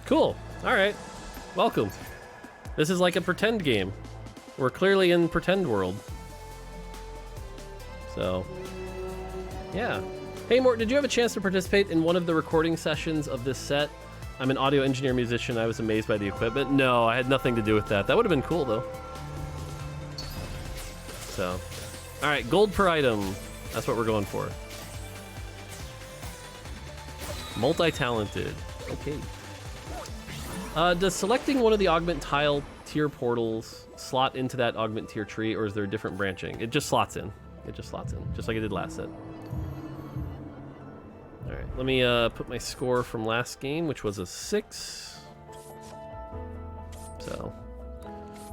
Cool. All right. Welcome. This is like a pretend game. We're clearly in pretend world. So, yeah. Hey, Mort, did you have a chance to participate in one of the recording sessions of this set? I'm an audio engineer musician. I was amazed by the equipment. No, I had nothing to do with that. That would have been cool, though. So, all right, gold per item. That's what we're going for. Multi-talented. Okay. Does selecting one of the augment tile tier portals slot into that augment tier tree, or is there a different branching? It just slots in. It just slots in, just like it did last set. All right, let me put my score from last game, which was a 6. So,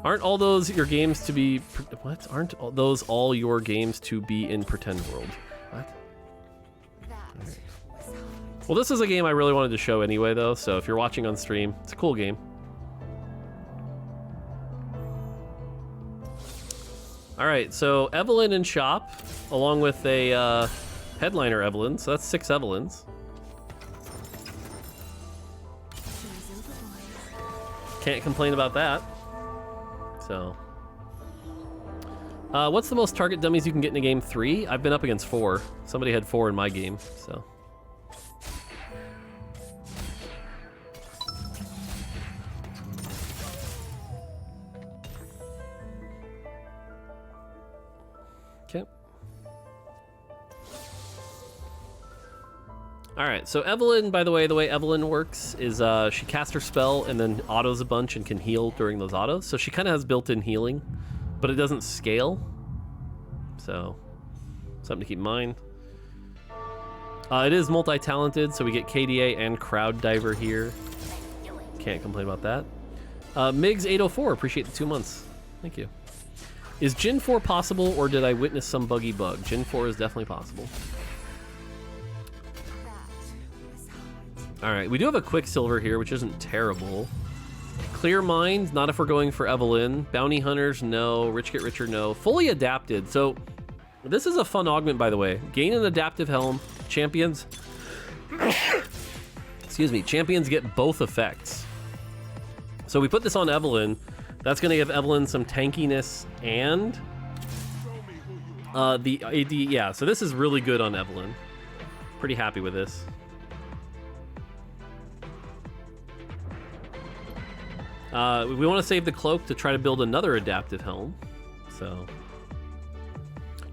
aren't all those your games to be? What? Aren't those all your games to be in pretend world? What? Right. Well, this is a game I really wanted to show anyway, though. So if you're watching on stream, it's a cool game. All right, so Evelynn in shop, along with a headliner Evelynn. So that's 6 Evelynns. Can't complain about that. So, what's the most target dummies you can get in a game? 3? I've been up against 4. Somebody had 4 in my game, so. Okay. All right, so Evelynn, by the way Evelynn works is she casts her spell and then autos a bunch and can heal during those autos. So she kind of has built-in healing, but it doesn't scale. So, something to keep in mind. It is multi-talented, so we get KDA and Crowd Diver here. Can't complain about that. Migs804, appreciate the 2 months. Thank you. Is Gen 4 possible, or did I witness some buggy bug? Gen 4 is definitely possible. All right, we do have a Quicksilver here, which isn't terrible. Clear Mind, not if we're going for Evelynn. Bounty Hunters, no. Rich Get Richer, no. Fully Adapted. So this is a fun augment, by the way. Gain an Adaptive Helm. Champions... Excuse me. Champions get both effects. So we put this on Evelynn. That's going to give Evelynn some tankiness and the AD. Yeah, so this is really good on Evelynn. Pretty happy with this. We want to save the cloak to try to build another adaptive helm. So,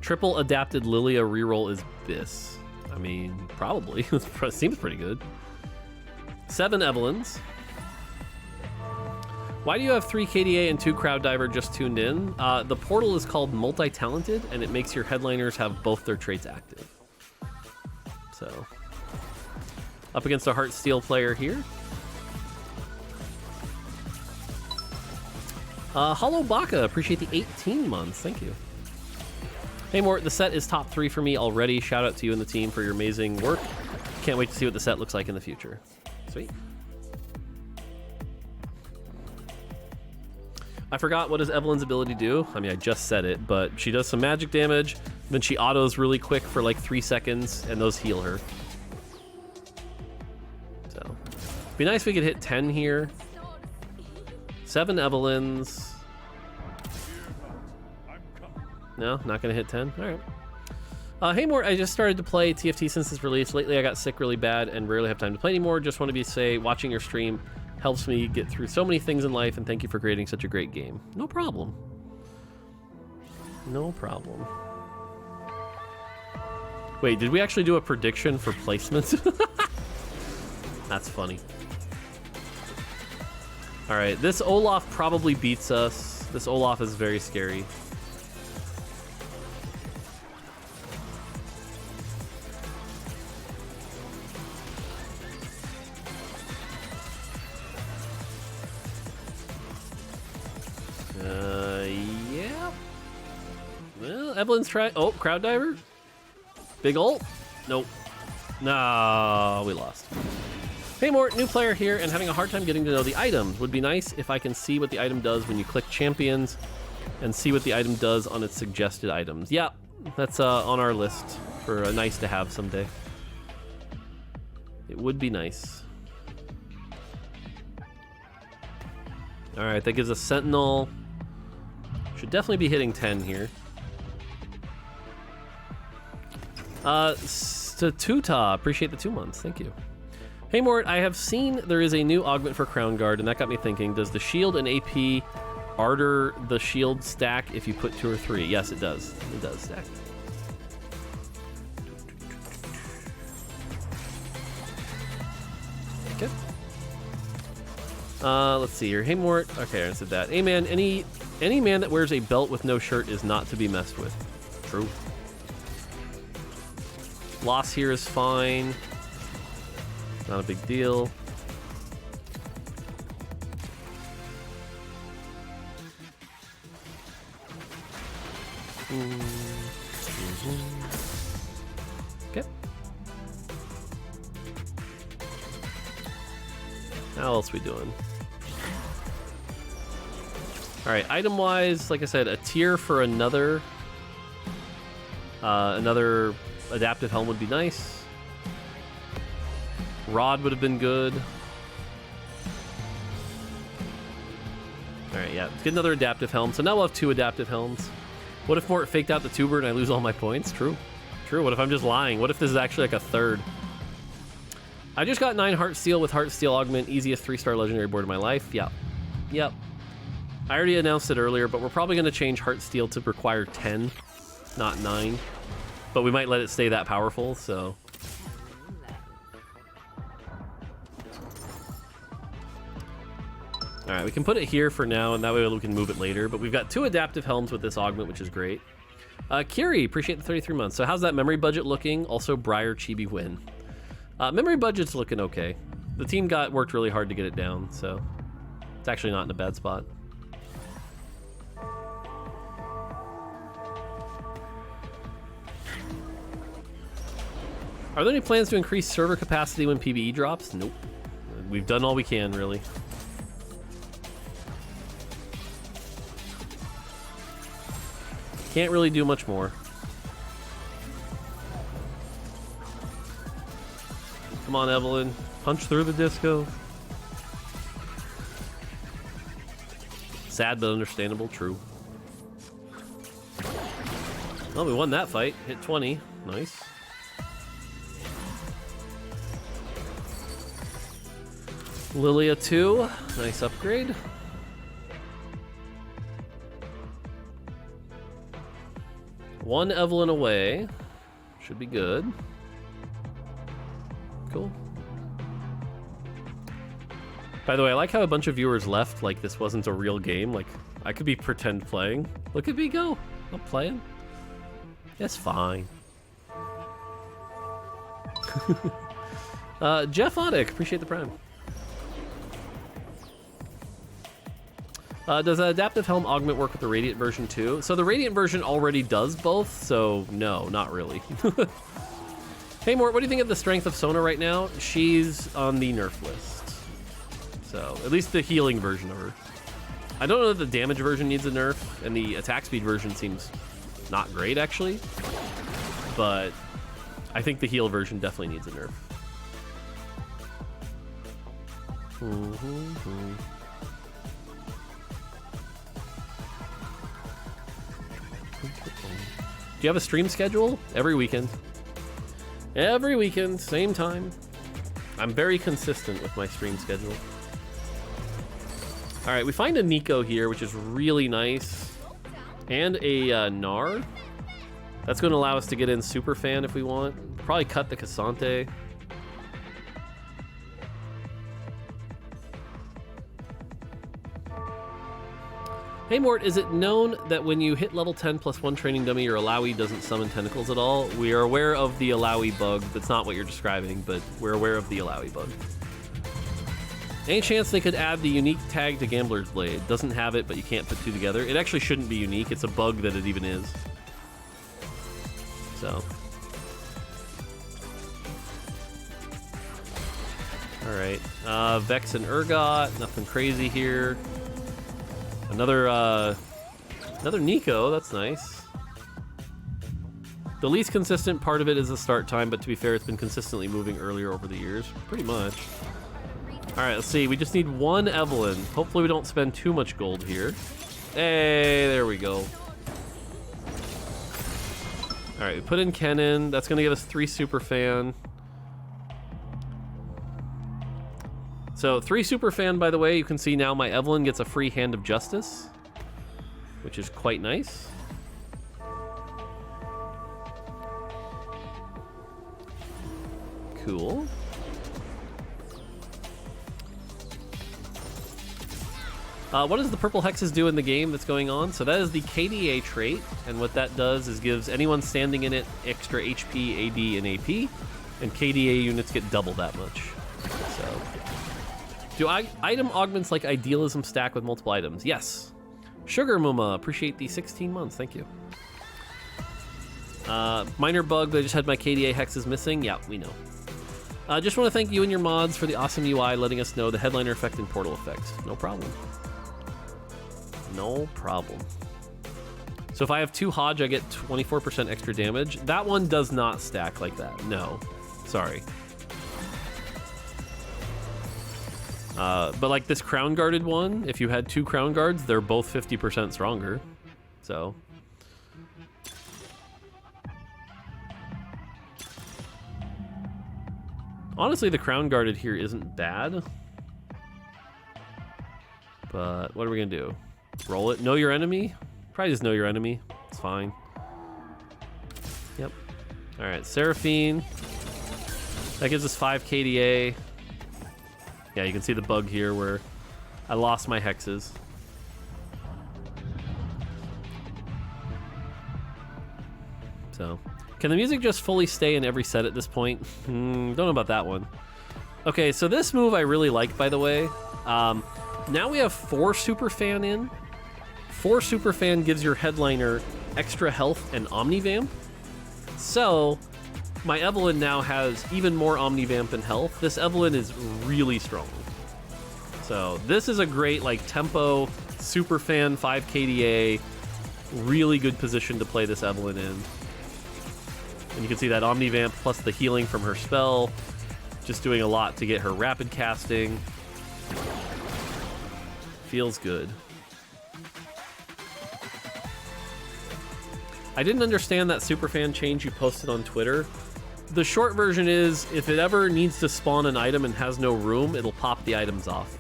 triple adapted Lilia reroll is this. I mean, probably. It seems pretty good. 7 Evelynns. Why do you have 3 KDA and 2 Crowd Diver just tuned in? The portal is called Multi-Talented, and it makes your headliners have both their traits active. So, up against a Heartsteel player here. Hollow Baka, appreciate the 18 months. Thank you. Hey, Mort, the set is top 3 for me already. Shout out to you and the team for your amazing work. Can't wait to see what the set looks like in the future. Sweet. I forgot, what does Evelynn's ability do? I mean, I just said it, but she does some magic damage, then she autos really quick for like 3 seconds, and those heal her. So, be nice if we could hit 10 here. 7 Evelynns. No, not gonna hit 10. All right. Hey, Mort, I just started to play TFT since its release. Lately, I got sick really bad and rarely have time to play anymore. Just want to say, watching your stream helps me get through so many things in life, and thank you for creating such a great game. No problem. No problem. Wait, did we actually do a prediction for placement? That's funny. All right, this Olaf probably beats us. This Olaf is very scary. Yeah. Well, Evelynn's trying. Oh, Crowd Diver. Big ult. Nope. No, we lost. Hey, Mort, new player here and having a hard time getting to know the items. Would be nice if I can see what the item does when you click champions and see what the item does on its suggested items. Yeah, that's on our list for a nice to have someday. It would be nice. All right, that gives us Sentinel. Should definitely be hitting 10 here. Tuta, appreciate the 2 months. Thank you. Hey Mort, I have seen there is a new augment for Crown Guard, and that got me thinking, does the shield and AP Ardor the shield stack if you put 2 or 3? Yes, it does. It does stack. Okay. Let's see here. Hey Mort. Okay, I said that. Hey man, any man that wears a belt with no shirt is not to be messed with. True. Loss here is fine. Not a big deal. Okay. How else we doing? All right, item-wise, like I said, a tier for another adaptive helm would be nice. Rod would have been good. All right, yeah, let's get another adaptive helm. So now we'll have 2 adaptive helms. What if Mort faked out the tuber and I lose all my points? True. True. What if I'm just lying? What if this is actually like a 3rd? I just got 9 Heartsteel with Heartsteel Augment, easiest 3-star legendary board of my life. Yeah. Yep. I already announced it earlier, but we're probably going to change Heartsteel to require 10, not 9. But we might let it stay that powerful, so... Alright, we can put it here for now, and that way we can move it later. But we've got 2 adaptive helms with this augment, which is great. Kiri, appreciate the 33 months. So how's that memory budget looking? Also, Briar Chibi win. Memory budget's looking okay. The team worked really hard to get it down, so it's actually not in a bad spot. Are there any plans to increase server capacity when PvE drops? Nope. We've done all we can, really. Can't really do much more. Come on, Evelynn. Punch through the disco. Sad but understandable, true. Well, we won that fight. Hit 20. Nice. Lilia 2. Nice upgrade. One Evelynn away. Should be good. Cool. By the way, I like how a bunch of viewers left like this wasn't a real game. Like, I could be pretend playing. Look at me go. I'm playing. It's fine. Jeff Odick, appreciate the prime. Does Adaptive Helm Augment work with the Radiant version too? So the Radiant version already does both, so no, not really. Hey Mort, what do you think of the strength of Sona right now? She's on the nerf list. So, at least the healing version of her. I don't know that the damage version needs a nerf, and the attack speed version seems not great actually. But I think the heal version definitely needs a nerf. Do you have a stream schedule? Every weekend. Every weekend, same time. I'm very consistent with my stream schedule. All right, we find a Nico here, which is really nice. And a Gnar. That's going to allow us to get in Super Fan if we want. Probably cut the Cassante. Hey Mort, is it known that when you hit level 10 plus 1 training dummy, your Alawi doesn't summon tentacles at all? We are aware of the Alawi bug. That's not what you're describing, but we're aware of the Alawi bug. Any chance they could add the unique tag to Gambler's Blade? Doesn't have it, but you can't put 2 together. It actually shouldn't be unique. It's a bug that it even is. So. Alright. Vex and Urgot. Nothing crazy here. Another Nico, that's nice. The least consistent part of it is the start time, but to be fair, it's been consistently moving earlier over the years, pretty much. Alright, let's see. We just need one Evelynn. Hopefully we don't spend too much gold here. Hey, there we go. Alright, we put in Kennen. That's going to give us 3 Superfan. So 3 Superfan, by the way, you can see now my Evelynn gets a free Hand of Justice, which is quite nice. Cool. What does the purple hexes do in the game that's going on? So that is the KDA trait, and what that does is gives anyone standing in it extra HP, AD, and AP, and KDA units get double that much. So, do item augments like idealism stack with multiple items? Yes. Sugar Muma, appreciate the 16 months, thank you. Minor bug, but I just had my KDA hexes missing. Yeah, we know. Just want to thank you and your mods for the awesome UI, letting us know the headliner effect and portal effect. No problem. No problem. So if I have 2 Hodge, I get 24% extra damage. That one does not stack like that. No. Sorry. But like this Crown Guarded one, if you had 2 Crown Guards, they're both 50% stronger. So... honestly, the Crown Guarded here isn't bad. But what are we going to do? Roll it? Know your enemy? Probably just know your enemy. It's fine. Yep. Alright, Seraphine. That gives us 5 KDA. Yeah, you can see the bug here where I lost my hexes. So, can the music just fully stay in every set at this point? Don't know about that one. Okay, so this move I really like, by the way. Now we have 4 Superfan in. 4 Superfan gives your headliner extra health and Omnivamp. So, my Evelynn now has even more Omnivamp and health. This Evelynn is really strong. So, this is a great, like, tempo, Superfan, 5 KDA, really good position to play this Evelynn in. And you can see that Omnivamp plus the healing from her spell, just doing a lot to get her rapid casting. Feels good. I didn't understand that Superfan change you posted on Twitter. The short version is, if it ever needs to spawn an item and has no room, it'll pop the items off.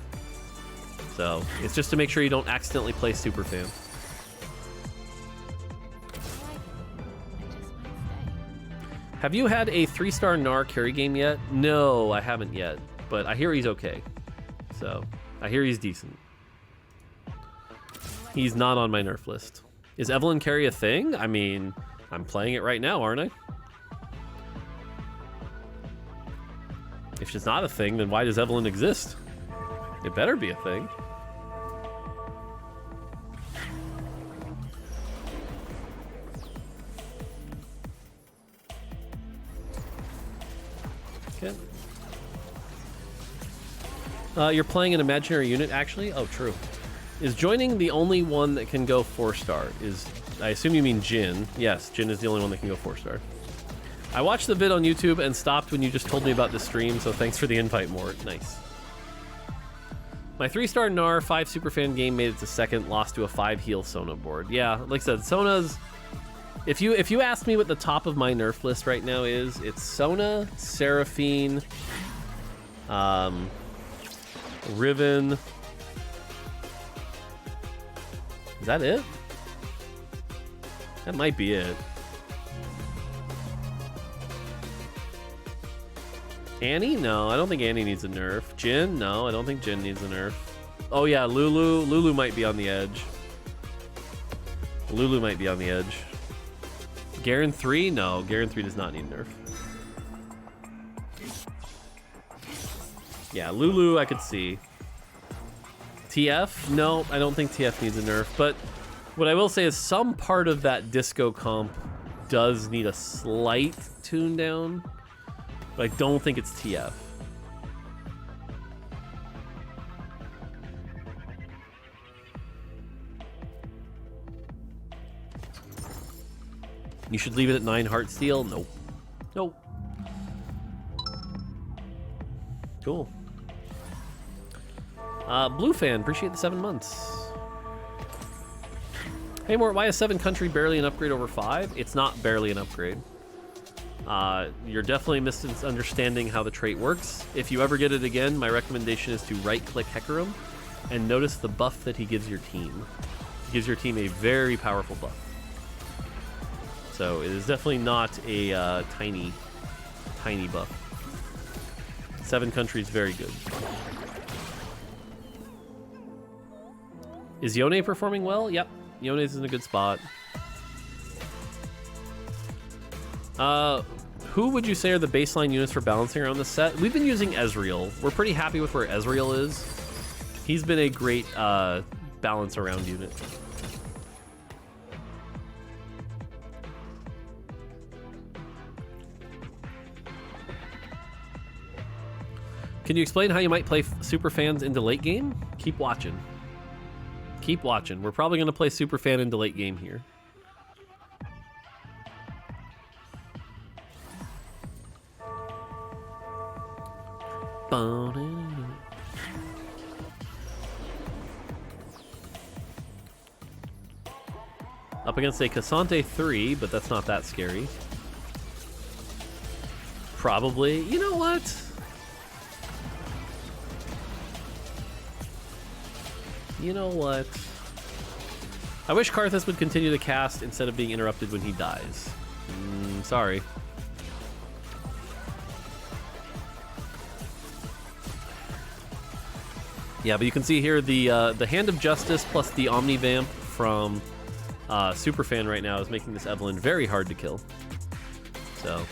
So, it's just to make sure you don't accidentally play Superfan. Have you had a 3-star Gnar carry game yet? No, I haven't yet, but I hear he's okay. So, I hear he's decent. He's not on my nerf list. Is Evelynn carry a thing? I mean, I'm playing it right now, aren't I? If she's not a thing, then why does Evelynn exist? It better be a thing. Okay. You're playing an imaginary unit, actually? Oh, true. Is joining the only one that can go 4-star? I assume you mean Jin. Yes, Jin is the only one that can go 4-star. I watched the vid on YouTube and stopped when you just told me about the stream, so thanks for the invite, Mort. Nice. My 3-star Gnar 5 Superfan game made it to 2nd, lost to a 5 heal Sona board. Yeah, like I said, Sona's... If you ask me what the top of my nerf list right now is, it's Sona, Seraphine, Riven... Is that it? That might be it. Annie? No, I don't think Annie needs a nerf. Jin? No, I don't think Jin needs a nerf. Oh yeah, Lulu. Lulu might be on the edge. Lulu might be on the edge. Garen 3? No, Garen 3 does not need a nerf. Yeah, Lulu I could see. TF? No, I don't think TF needs a nerf, but what I will say is some part of that disco comp does need a slight tune down, but I don't think it's TF. You should leave it at 9 Heartsteel? Nope. Nope. Cool. Blue Fan, appreciate the 7 months. Hey, Mort, why is 7 country barely an upgrade over 5? It's not barely an upgrade. You're definitely misunderstanding how the trait works. If you ever get it again, my recommendation is to right-click Hecarim and notice the buff that he gives your team. He gives your team a very powerful buff. So it is definitely not a tiny buff. 7 country is very good. Is Yone performing well? Yep, Yone's in a good spot. Who would you say are the baseline units for balancing around the set? We've been using Ezreal. We're pretty happy with where Ezreal is. He's been a great balance around unit. Can you explain how you might play super fans into late game? Keep watching. Keep watching. We're probably going to play super fan into late game here. Up against a Cassante 3, but that's not that scary. Probably. You know what? You know what? I wish Karthus would continue to cast instead of being interrupted when he dies. Sorry. Yeah, but you can see here the Hand of Justice plus the Omnivamp from Superfan right now is making this Evelynn very hard to kill. So,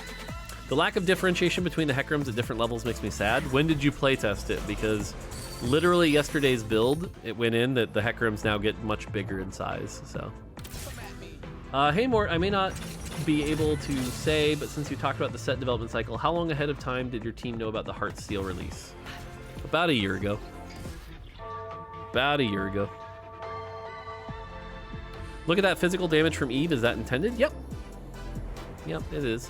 the lack of differentiation between the Hecarims at different levels makes me sad. When did you playtest it? Because literally yesterday's build, it went in that the Hecarims now get much bigger in size, so. Hey Mort, I may not be able to say, but since you talked about the set development cycle, how long ahead of time did your team know about the Heartsteel release? About a year ago. About a year ago. Look at that physical damage from Eve, is that intended? Yep. Yep, it is.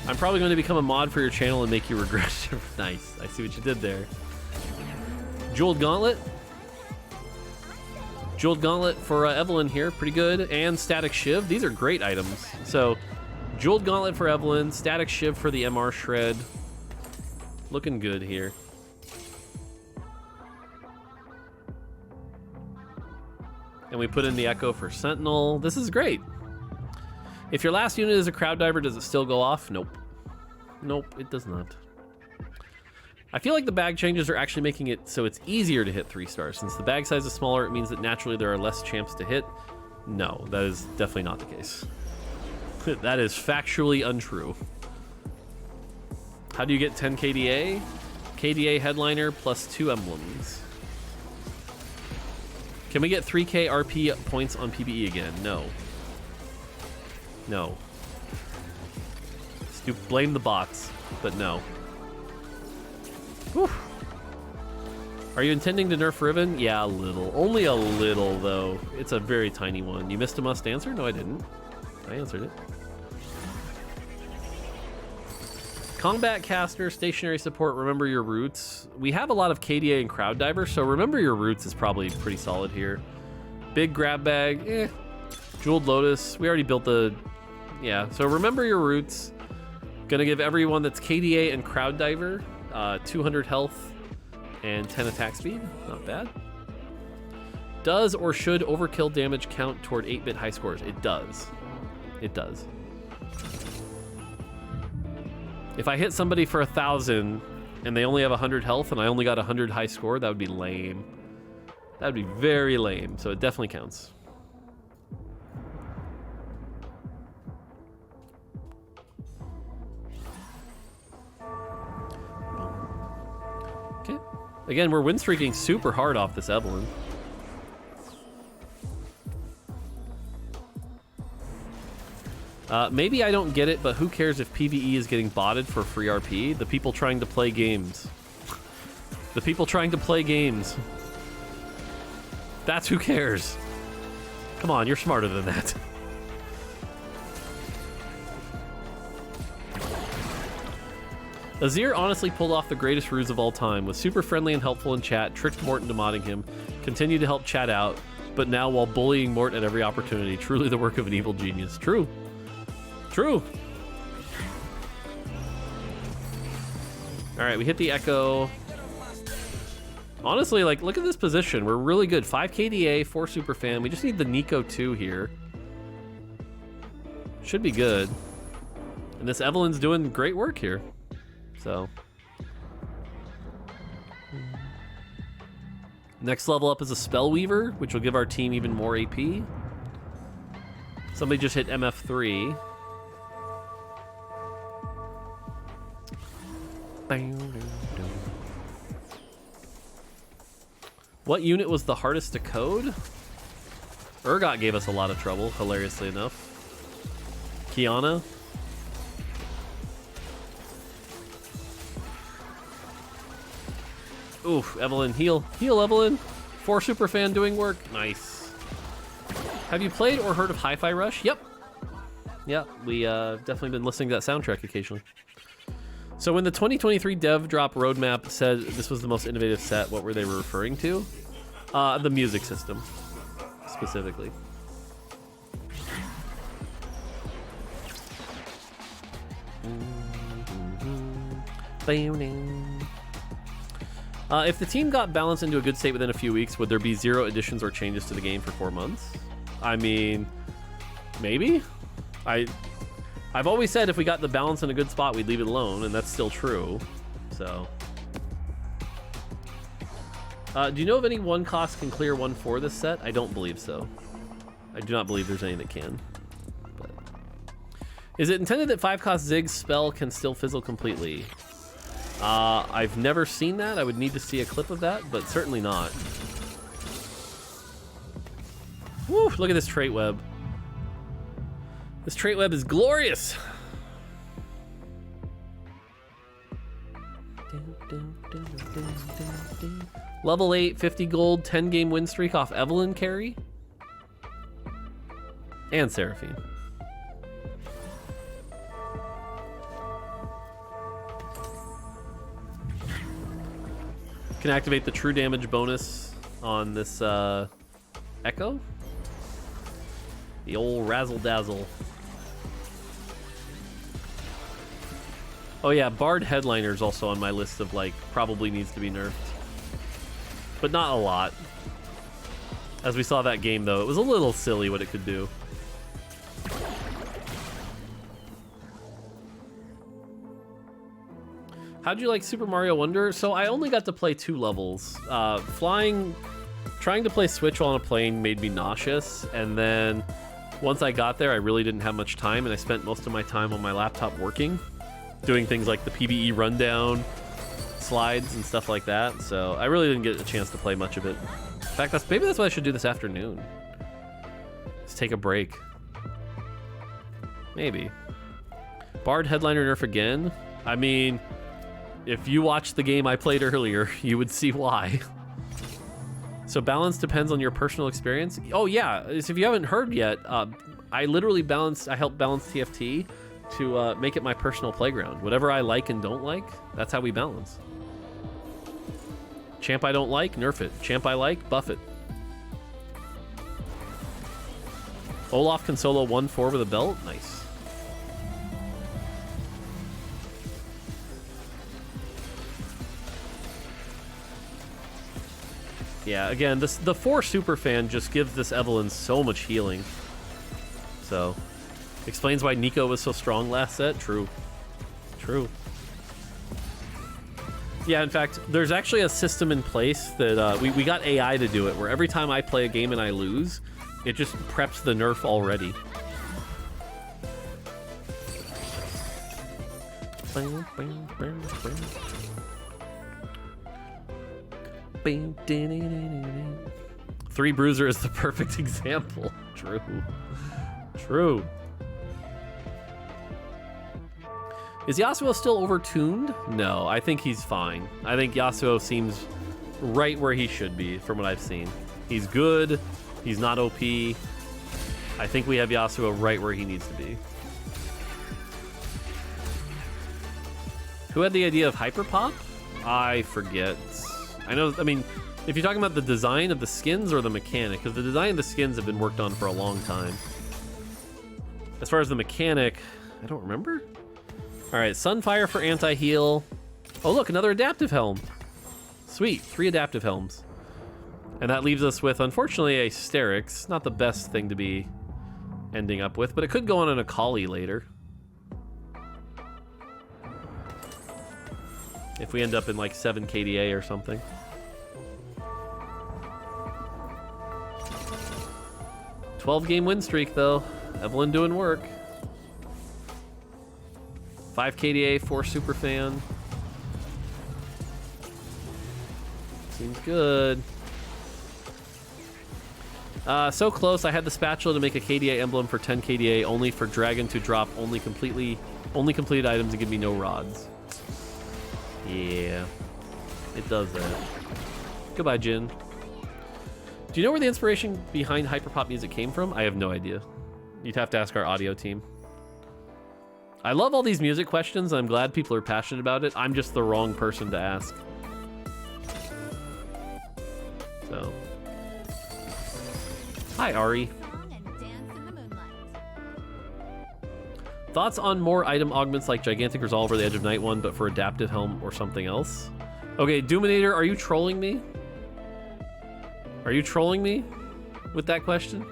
I'm probably going to become a mod for your channel and make you regret it. Nice. I see what you did there. Jeweled Gauntlet. Jeweled Gauntlet for Evelynn here. Pretty good. And Static Shiv. These are great items. So, Jeweled Gauntlet for Evelynn. Static Shiv for the MR Shred. Looking good here. And we put in the Echo for Sentinel. This is great. If your last unit is a Crowd Diver, does it still go off? Nope. Nope, it does not. I feel like the bag changes are actually making it so it's easier to hit 3 stars. Since the bag size is smaller, it means that naturally there are less champs to hit. No, that is definitely not the case. That is factually untrue. How do you get 10 KDA? KDA Headliner plus 2 emblems. Can we get 3k RP points on PBE again? No. No. Blame the bots, but no. Whew. Are you intending to nerf Riven? Yeah, a little. Only a little, though. It's a very tiny one. You missed a must answer? No, I didn't. I answered it. Combat caster, stationary support, remember your roots. We have a lot of KDA and Crowd Diver, so remember your roots is probably pretty solid here. Big grab bag, eh. Jeweled Lotus, we already built the... Yeah, so remember your roots. Gonna give everyone that's KDA and Crowd Diver 200 health and 10 attack speed. Not bad. Does or should overkill damage count toward 8-bit high scores? It does. It does. If I hit somebody for 1,000 and they only have 100 health and I only got 100 high score, that would be lame. That would be very lame, so it definitely counts. Okay. Again, we're win streaking super hard off this Evelynn. Maybe I don't get it, but who cares if PvE is getting botted for free RP? The people trying to play games. The people trying to play games. That's who cares. Come on, you're smarter than that. Azir honestly pulled off the greatest ruse of all time, was super friendly and helpful in chat, tricked Mort into modding him, continued to help chat out, but now while bullying Mort at every opportunity. Truly the work of an evil genius. True. True. All right, we hit the Echo. Honestly, like, look at this position. We're really good. 5 KDA, 4 Superfan. We just need the Nico 2 here. Should be good. And this Evelynn's doing great work here. So. Next level up is a Spellweaver, which will give our team even more AP. Somebody just hit MF3. What unit was the hardest to code? Urgot gave us a lot of trouble, hilariously enough. Kiana. Oof, Evelynn, heal. Heal, Evelynn. 4 Superfan doing work. Nice. Have you played or heard of Hi-Fi Rush? Yep. Yeah, we definitely been listening to that soundtrack occasionally. So when the 2023 dev drop roadmap said this was the most innovative set, what were they referring to? The music system, specifically. If the team got balanced into a good state within a few weeks, would there be 0 additions or changes to the game for 4 months? I mean, maybe. I've always said if we got the balance in a good spot, we'd leave it alone, and that's still true. So, do you know if any 1 cost can clear 1/4 this set? I don't believe so. I do not believe there's any that can. But is it intended that 5 cost Zig's spell can still fizzle completely? I've never seen that. I would need to see a clip of that, but certainly not. Woo! Look at this trait web. This trait web is glorious. Level 8, 50 gold, 10 game win streak off Evelynn carry. And Seraphine. Can activate the true damage bonus on this Echo. The old razzle dazzle. Oh yeah, Bard Headliner's also on my list of like probably needs to be nerfed. But not a lot. As we saw that game though, it was a little silly what it could do. How'd you like Super Mario Wonder? So I only got to play 2 levels. Trying to play Switch while on a plane made me nauseous, and then once I got there, I really didn't have much time, and I spent most of my time on my laptop working, doing things like the PvE rundown, slides, and stuff like that, so I really didn't get a chance to play much of it. In fact, maybe that's what I should do this afternoon. Just take a break. Maybe. Bard Headliner nerf again? I mean, if you watched the game I played earlier, you would see why. So balance depends on your personal experience. Oh yeah, if you haven't heard yet, I literally help balance TFT to make it my personal playground. Whatever I like and don't like, that's how we balance. Champ I don't like, nerf it. Champ I like, buff it. Olaf can solo 1/4 with a belt, nice. Yeah, again, the 4 Superfan just gives this Evelynn so much healing. So, explains why Nico was so strong last set. True. True. Yeah, in fact, there's actually a system in place that we got AI to do it, where every time I play a game and I lose, it just preps the nerf already. Three Bruiser is the perfect example. True. True. Is Yasuo still overtuned? No, I think he's fine. I think Yasuo seems right where he should be from what I've seen. He's good. He's not OP. I think we have Yasuo right where he needs to be. Who had the idea of Hyperpop? I forget. I know, I mean, if you're talking about the design of the skins or the mechanic, because the design of the skins have been worked on for a long time. As far as the mechanic, I don't remember. All right, Sunfire for anti-heal. Oh, look, another adaptive helm. Sweet, 3 adaptive helms. And that leaves us with, unfortunately, a Sterix. Not the best thing to be ending up with, but it could go on an Akali later. If we end up in like 7 KDA or something. "12-game win streak, though. Evelynn doing work. 5 KDA, 4 Superfan. Seems good. So close. I had the spatula to make a KDA emblem for 10 KDA, only for Dragon to drop only completed items and give me no rods. Yeah, it does that. Goodbye, Jin. Do you know where the inspiration behind hyperpop music came from? I have no idea. You'd have to ask our audio team. I love all these music questions, and I'm glad people are passionate about it. I'm just the wrong person to ask. So. Hi, Ari. Thoughts on more item augments like Gigantic Resolve or the Edge of Night one, but for Adaptive Helm or something else? Okay, Doominator, are you trolling me? Are you trolling me with that question?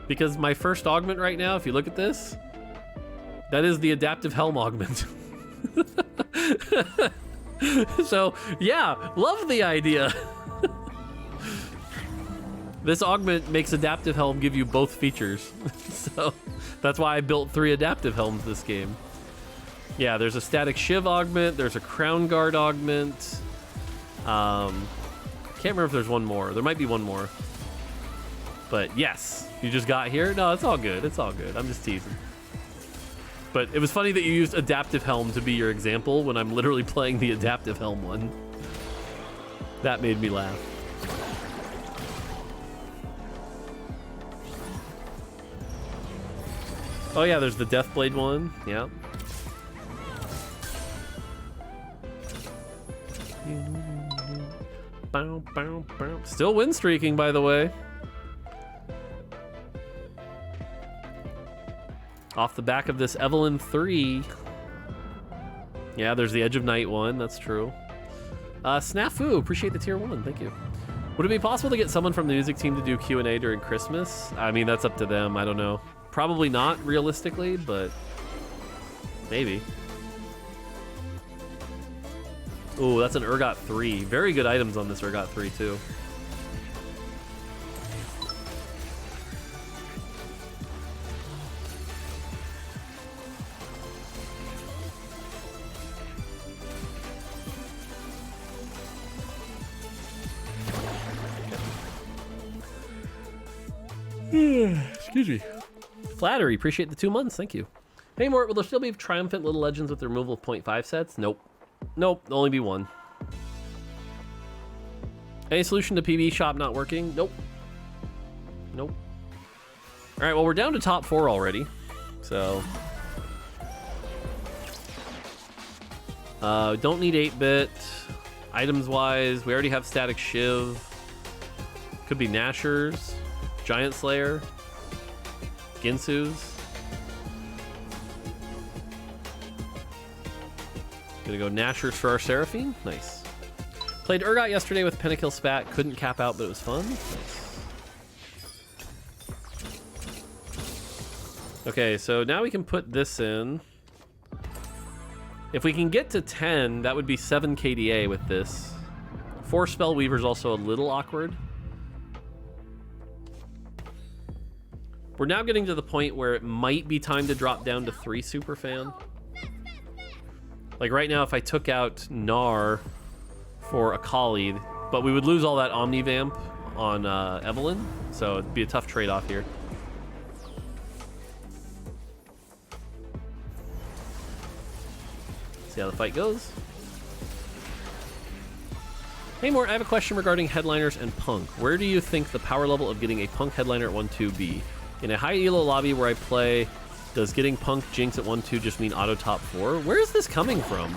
Because my first augment right now, if you look at this, that is the Adaptive Helm augment. So, yeah, love the idea. This augment makes Adaptive Helm give you both features. So, that's why I built 3 Adaptive Helms this game. Yeah, there's a Static Shiv augment, there's a Crown Guard augment. Can't remember if there's one more. There might be one more. But yes, you just got here. No, it's all good. It's all good. I'm just teasing. But it was funny that you used Adaptive Helm to be your example when I'm literally playing the Adaptive Helm one. That made me laugh. Oh yeah, there's the Deathblade one. Yeah. Still win streaking, by the way. Off the back of this Evelynn 3. Yeah, there's the Edge of Night one. That's true. Snafu, appreciate the tier 1. Thank you. Would it be possible to get someone from the music team to do Q&A during Christmas? I mean, that's up to them. I don't know. Probably not, realistically, but maybe. Ooh, that's an Urgot 3. Very good items on this Urgot 3, too. Excuse me. Flattery, appreciate the 2 months, thank you. Hey Mort, will there still be triumphant Little Legends with the removal of 0.5 sets? Nope. Nope, there'll only be 1. Any solution to PB shop not working? Nope. Nope. Alright, well we're down to top 4 already. So. Don't need 8-bit. Items wise, we already have Static Shiv. Could be Nashers. Giant Slayer. Ginsu's. Gonna go Nashers for our Seraphine. Nice. Played Urgot yesterday with Pentakill Spat. Couldn't cap out, but it was fun. Nice. Okay, so now we can put this in. If we can get to 10, that would be 7 KDA with this. 4 Spellweaver's also a little awkward. We're now getting to the point where it might be time to drop down to 3 Superfan. Like right now, if I took out Gnar for Akali, but we would lose all that Omnivamp on Evelynn, so it'd be a tough trade-off here. See how the fight goes. Hey Mort, I have a question regarding headliners and Punk. Where do you think the power level of getting a Punk headliner at 1-2 be? In a high elo lobby where I play Does getting Punk Jinx at 1-2 just mean auto top 4? Where is this coming from?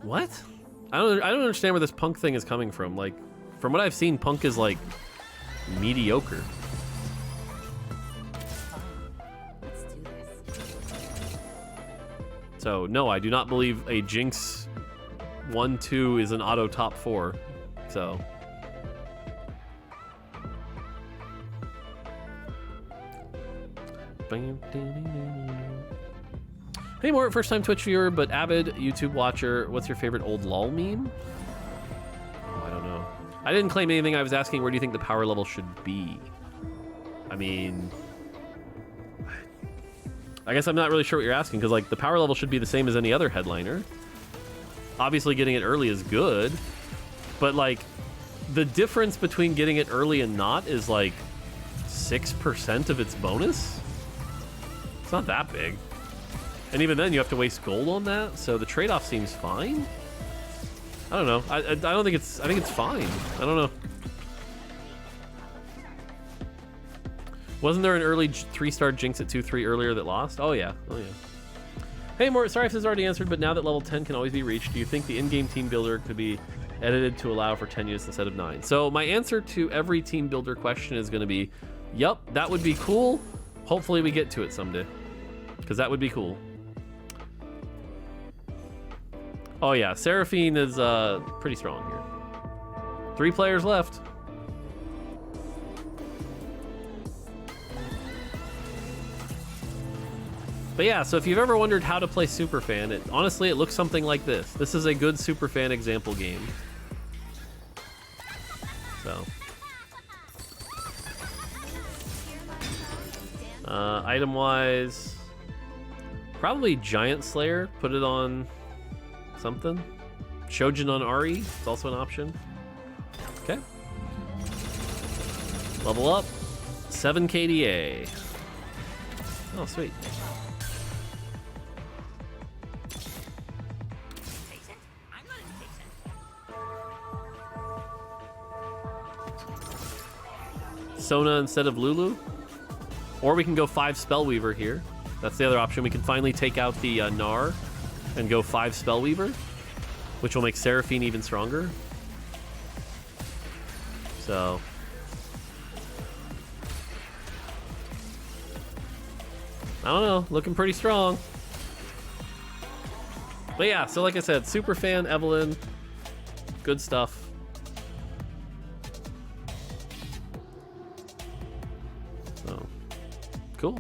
What? I don't understand where this Punk thing is coming from. Like, from what I've seen, Punk is like mediocre. So no, I do not believe a Jinx 1-2 is an auto top 4. So hey Mort, first time Twitch viewer but avid YouTube watcher. What's your favorite old LOL meme? Oh, I don't know. I didn't claim anything. I was asking where do you think the power level should be? I mean, I guess I'm not really sure what you're asking, because like the power level should be the same as any other headliner. Obviously getting it early is good, but like the difference between getting it early and not is like 6% of its bonus. It's not that big. And even then you have to waste gold on that, so the trade-off seems fine. I don't know. I don't think it's, I think it's fine. I don't know. Wasn't there an early 3-star Jinx at 2-3 earlier that lost? Oh yeah, oh yeah. Hey Mort, sorry if this is already answered, but now that level 10 can always be reached, do you think the in-game team builder could be edited to allow for 10 units instead of 9? So my answer to every team builder question is gonna be, yup, that would be cool. Hopefully we get to it someday, because that would be cool. Oh yeah, Seraphine is pretty strong here. 3 players left. But yeah, so if you've ever wondered how to play Superfan, honestly, it looks something like this. This is a good Superfan example game. So. Item-wise, probably Giant Slayer. Put it on something. Shojin on Ari, it's also an option. Okay. Level up. 7 KDA. Oh, sweet. Sona instead of Lulu, or we can go 5 Spellweaver here. That's the other option. We can finally take out the Gnar and go 5 Spellweaver, which will make Seraphine even stronger. So I don't know, looking pretty strong. But yeah, so like I said, Superfan, Evelynn, good stuff. Cool.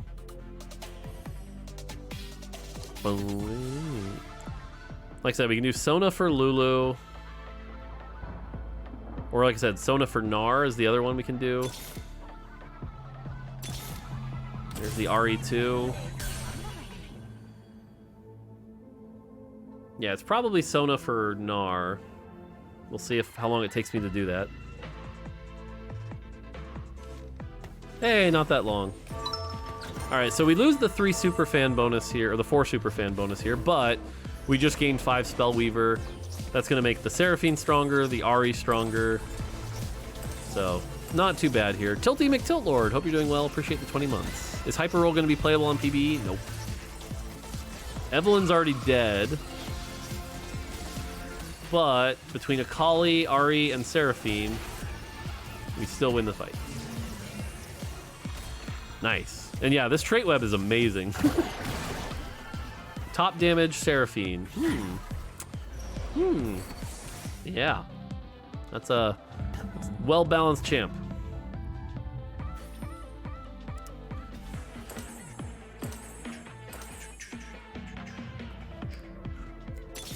Like I said, we can do Sona for Lulu. Or like I said, Sona for Gnar is the other one we can do. There's the RE2. Yeah, it's probably Sona for Gnar. We'll see how long it takes me to do that. Hey, not that long. All right, so we lose the 3 Superfan bonus here, or the 4 Superfan bonus here, but we just gained 5 Spellweaver. That's gonna make the Seraphine stronger, the Ari stronger. So, not too bad here. Tilty McTiltlord, hope you're doing well. Appreciate the 20 months. Is Hyper Roll gonna be playable on PBE? Nope. Evelynn's already dead. But between Akali, Ari, and Seraphine, we still win the fight. Nice. And yeah, this trait web is amazing. Top damage, Seraphine. Yeah. That's a well-balanced champ.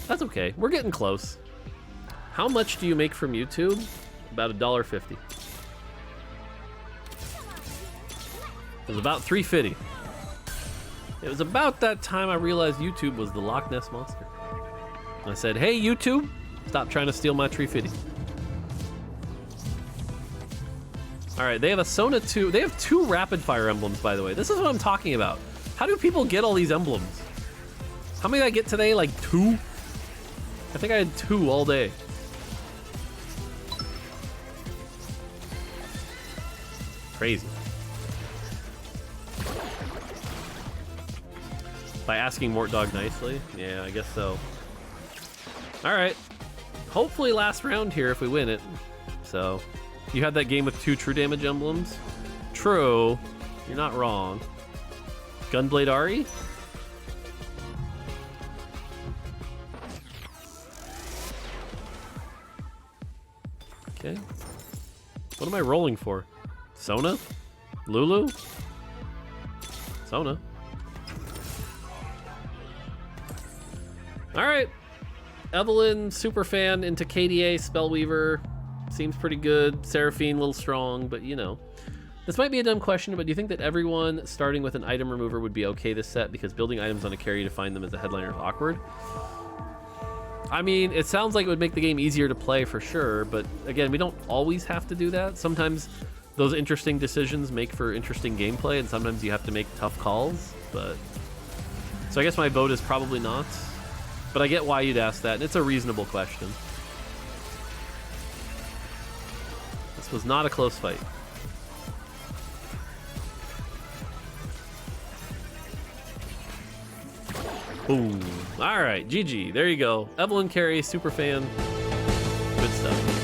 That's okay. We're getting close. How much do you make from YouTube? About $1.50. It was about $3.50. It was about that time I realized YouTube was the Loch Ness Monster. I said, hey, YouTube, stop trying to steal my $3.50. All right, they have a Sona 2. They have 2 rapid fire emblems, by the way. This is what I'm talking about. How do people get all these emblems? How many did I get today? Like 2? I think I had 2 all day. Crazy. By asking Mortdog nicely? Yeah, I guess so. Alright. Hopefully last round here if we win it. So, you had that game with 2 true damage emblems? True. You're not wrong. Gunblade Ari? Okay. What am I rolling for? Sona? Lulu? Sona. Alright. Evelynn, superfan into KDA, Spellweaver. Seems pretty good. Seraphine, a little strong, but you know. This might be a dumb question, but do you think that everyone starting with an item remover would be okay this set because building items on a carry to find them as a headliner is awkward? I mean, it sounds like it would make the game easier to play for sure, but again, we don't always have to do that. Sometimes those interesting decisions make for interesting gameplay, and sometimes you have to make tough calls, but... So I guess my vote is probably not, but I get why you'd ask that, and it's a reasonable question. This was not a close fight. Boom. All right, GG. There you go. Evelynn carry, super fan. Good stuff.